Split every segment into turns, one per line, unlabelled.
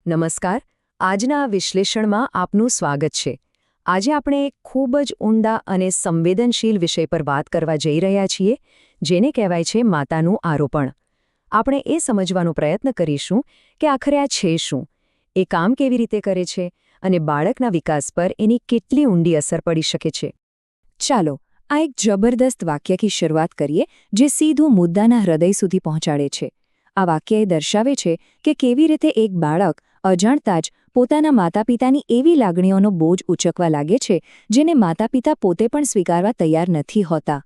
નમસ્કાર. આજના આ વિશ્લેષણમાં આપનું સ્વાગત છે. આજે આપણે એક ખૂબ જ ઊંડા અને સંવેદનશીલ વિષય પર વાત કરવા જઈ રહ્યા છીએ, જેને કહેવાય છે માતાનું આરોપણ. આપણે એ સમજવાનો પ્રયત્ન કરીશું કે આખરે આ છે શું, એ કામ કેવી રીતે કરે છે અને બાળકના વિકાસ પર એની કેટલી ઊંડી અસર પડી શકે છે. ચાલો, આ એક જબરદસ્ત વાક્યથી શરૂઆત કરીએ, જે સીધું મુદ્દાના હૃદય સુધી પહોંચાડે છે. આ વાક્ય એ દર્શાવે છે કે કેવી રીતે એક બાળક અજાણતા જ પોતાના માતાપિતાની એવી લાગણીઓનો બોજ ઉચકવા લાગે છે જેને માતાપિતા પોતે પણ સ્વીકારવા તૈયાર નથી હોતા.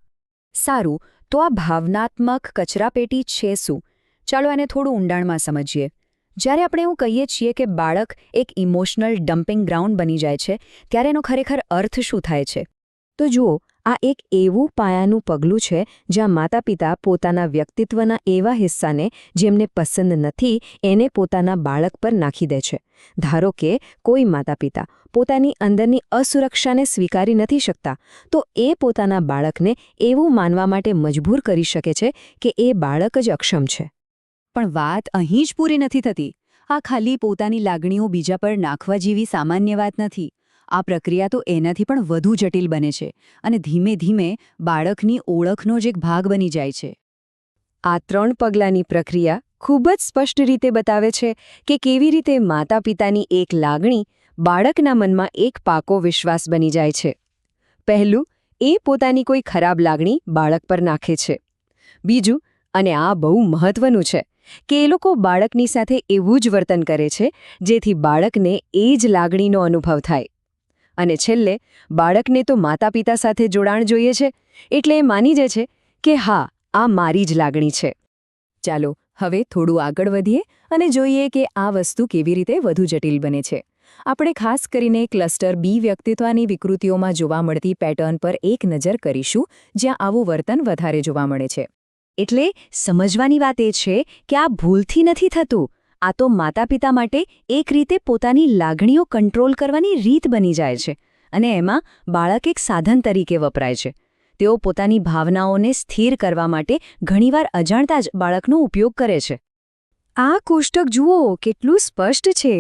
સારું, તો આ ભાવનાત્મક કચરાપેટી છે શું? ચાલો આને થોડું ઊંડાણમાં સમજીએ. જ્યારે આપણે એવું કહીએ છીએ કે બાળક એક ઇમોશનલ ડમ્પિંગ ગ્રાઉન્ડ બની જાય છે, ત્યારે એનો ખરેખર અર્થ શું થાય છે? તો જુઓ, આ એક એવું પાયાનું પગલું છે જ્યાં માતાપિતા પોતાના વ્યક્તિત્વના એવા હિસ્સાને જેમને પસંદ નથી એને પોતાના બાળક પર નાખી દે છે. ધારો કે કોઈ માતાપિતા પોતાની અંદરની અસુરક્ષાને સ્વીકારી નથી શકતા, તો એ પોતાના બાળકને એવું માનવા માટે મજબૂર કરી શકે છે કે એ બાળક જ અક્ષમ છે. પણ વાત અહીં જ પૂરી નથી થતી. આ ખાલી પોતાની લાગણીઓ બીજા પર નાખવા જેવી સામાન્ય વાત નથી. આ પ્રક્રિયા તો એનાથી પણ વધુ જટિલ બને છે અને ધીમે ધીમે બાળકની ઓળખનો જ એક ભાગ બની જાય છે. આ 3 પગલાંની પ્રક્રિયા ખૂબ જ સ્પષ્ટ રીતે બતાવે છે કે કેવી રીતે માતાપિતાની એક લાગણી બાળકના મનમાં એક પાકો વિશ્વાસ બની જાય છે. પહેલું, એ પોતાની કોઈ ખરાબ લાગણી બાળક પર નાખે છે. બીજું, અને આ બહુ મહત્વનું છે, કે એ લોકો બાળકની સાથે એવું જ વર્તન કરે છે જેથી બાળકને એ જ લાગણીનો અનુભવ થાય. અને છેલ્લે, બાળકને તો માતાપિતા સાથે જોડાણ જોઈએ છે, એટલે એ માની જાય છે કે હા, આ મારી જ લાગણી છે. ચાલો, હવે થોડું આગળ વધીએ અને જોઈએ કે આ વસ્તુ કેવી રીતે વધુ જટિલ બને છે. આપણે ખાસ કરીને ક્લસ્ટર બી વ્યક્તિત્વની વિકૃતિઓમાં જોવા મળતી પેટર્ન પર એક નજર કરીશું, જ્યાં આવું વર્તન વધારે જોવા મળે છે. એટલે સમજવાની વાત એ છે કે આ ભૂલથી નથી થતું. આ તો માતાપિતા માટે એક રીતે પોતાની લાગણીઓ કંટ્રોલ કરવાની રીત બની જાય છે, અને એમાં બાળક એક સાધન તરીકે વપરાય છે. તેઓ પોતાની ભાવનાઓને સ્થિર કરવા માટે ઘણીવાર અજાણતા જ બાળકનો ઉપયોગ કરે છે. આ કોષ્ટક જુઓ, કેટલું સ્પષ્ટ છે.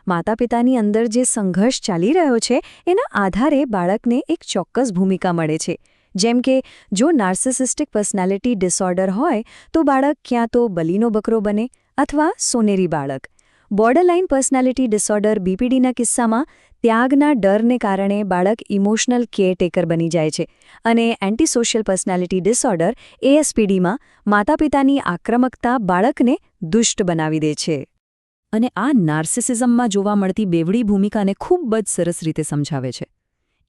માતાપિતાની અંદર જે સંઘર્ષ ચાલી રહ્યો છે એના આધારે બાળકને એક ચોક્કસ ભૂમિકા મળે છે. જેમ કે જો નાર્સિસિસ્ટિક પર્સનાલિટી ડિસઓર્ડર હોય તો બાળક ક્યાં તો બલીનો બકરો બને અથવા સોનેરી બાળક. બોર્ડરલાઇન પર્સનાલિટી ડિસઓર્ડર બીપીડીના કિસ્સામાં ત્યાગના ડરને કારણે બાળક ઇમોશનલ કેરટેકર બની જાય છે, અને એન્ટીસોશિયલ પર્સનાલિટી ડિસઓર્ડર એએસપીડીમાં માતાપિતાની આક્રમકતા બાળકને દુષ્ટ બનાવી દે છે. અને આ નાર્સિસિઝમમાં જોવા મળતી બેવડી ભૂમિકાને ખૂબ જ સરસ રીતે સમજાવે છે.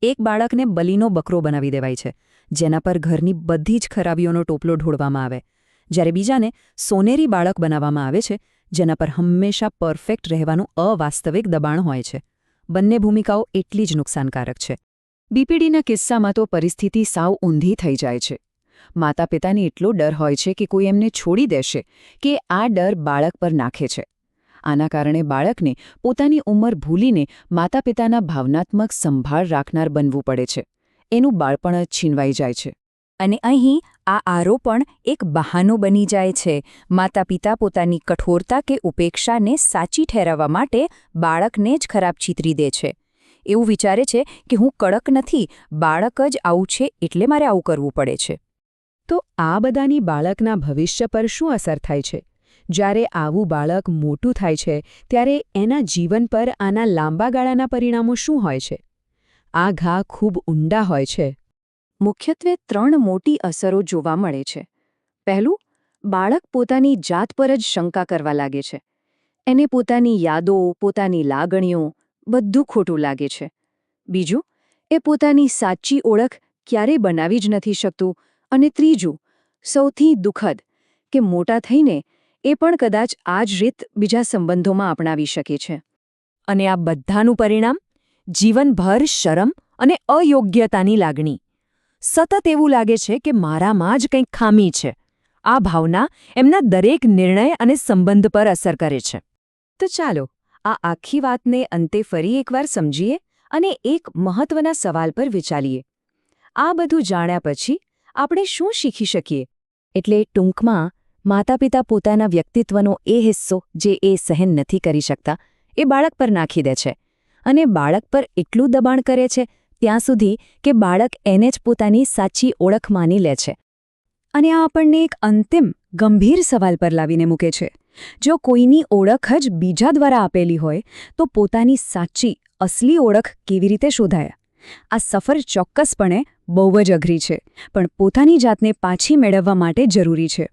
એક બાળકને બલીનો બકરો બનાવી દેવાય છે, જેના પર ઘરની બધી જ ખરાબીઓનો ટોપલો ઢોળવામાં આવે, જ્યારે બીજાને સોનેરી બાળક બનાવવામાં આવે છે, જેના પર હંમેશા પરફેક્ટ રહેવાનું અવાસ્તવિક દબાણ હોય છે. બંને ભૂમિકાઓ એટલી જ નુકસાનકારક છે. બીપીડીના કિસ્સામાં તો પરિસ્થિતિ સાવ ઊંધી થઈ જાય છે. માતાપિતાને એટલો ડર હોય છે કે કોઈ એમને છોડી દેશે કે આ ડર બાળક પર નાખે છે. આના કારણે બાળકને પોતાની ઉંમર ભૂલીને માતાપિતાના ભાવનાત્મક સંભાળ રાખનાર બનવું પડે છે. એનું બાળપણ જ છીનવાઈ જાય છે. અને અહીં આ આરોપણ એક બહાનો બની જાય છે. માતાપિતા પોતાની કઠોરતા કે ઉપેક્ષાને સાચી ઠેરવવા માટે બાળકને જ ખરાબ ચિતરી દે છે. એવું વિચારે છે કે હું કડક નથી, બાળક જ આવું છે એટલે મારે આવું કરવું પડે છે. તો આ બધાની બાળકના ભવિષ્ય પર શું અસર થાય છે? જ્યારે આવું બાળક મોટું થાય છે ત્યારે એના જીવન પર આના લાંબા ગાળાના પરિણામો શું હોય છે? આ ઘા ખૂબ ઊંડા હોય છે. મુખ્યત્વે 3 મોટી અસરો જોવા મળે છે. પહેલું, બાળક પોતાની જાત પર જ શંકા કરવા લાગે છે. એને પોતાની યાદો, પોતાની લાગણીઓ બધું ખોટું લાગે છે. બીજું, એ પોતાની સાચી ઓળખ ક્યારેય બનાવી જ નથી શકતું. અને ત્રીજું, સૌથી દુઃખદ, કે મોટા થઈને એ પણ કદાચ આ જ રીત બીજા સંબંધોમાં અપનાવી શકે છે. અને આ બધાનું પરિણામ? જીવનભર શરમ અને અયોગ્યતાની લાગણી. સતત એવું લાગે છે કે મારામાં જ કંઈક ખામી છે. આ ભાવના એમના દરેક નિર્ણય અને સંબંધ પર અસર કરે છે. તો ચાલો, આ આખી વાતને અંતે ફરી એકવાર સમજીએ અને એક મહત્વના સવાલ પર વિચારીએ. આ બધું જાણ્યા પછી આપણે શું શીખી શકીએ? એટલે ટૂંકમાં, માતાપિતા પોતાના વ્યક્તિત્વનો એ હિસ્સો જે એ સહન નથી કરી શકતા, એ બાળક પર નાખી દે છે અને બાળક પર એટલું દબાણ કરે છે ત્યાં સુધી કે બાળક એને જ પોતાની સાચી ઓળખ માની લે છે. અને આ આપણને એક અંતિમ ગંભીર સવાલ પર લાવીને મૂકે છે. જો કોઈની ઓળખ જ બીજા દ્વારા આપેલી હોય તો પોતાની સાચી અસલી ઓળખ કેવી રીતે શોધાય? આ સફર ચોક્કસપણે બહુ જ અઘરી છે, પણ પોતાની જાતને પાછી મેળવવા માટે જરૂરી છે.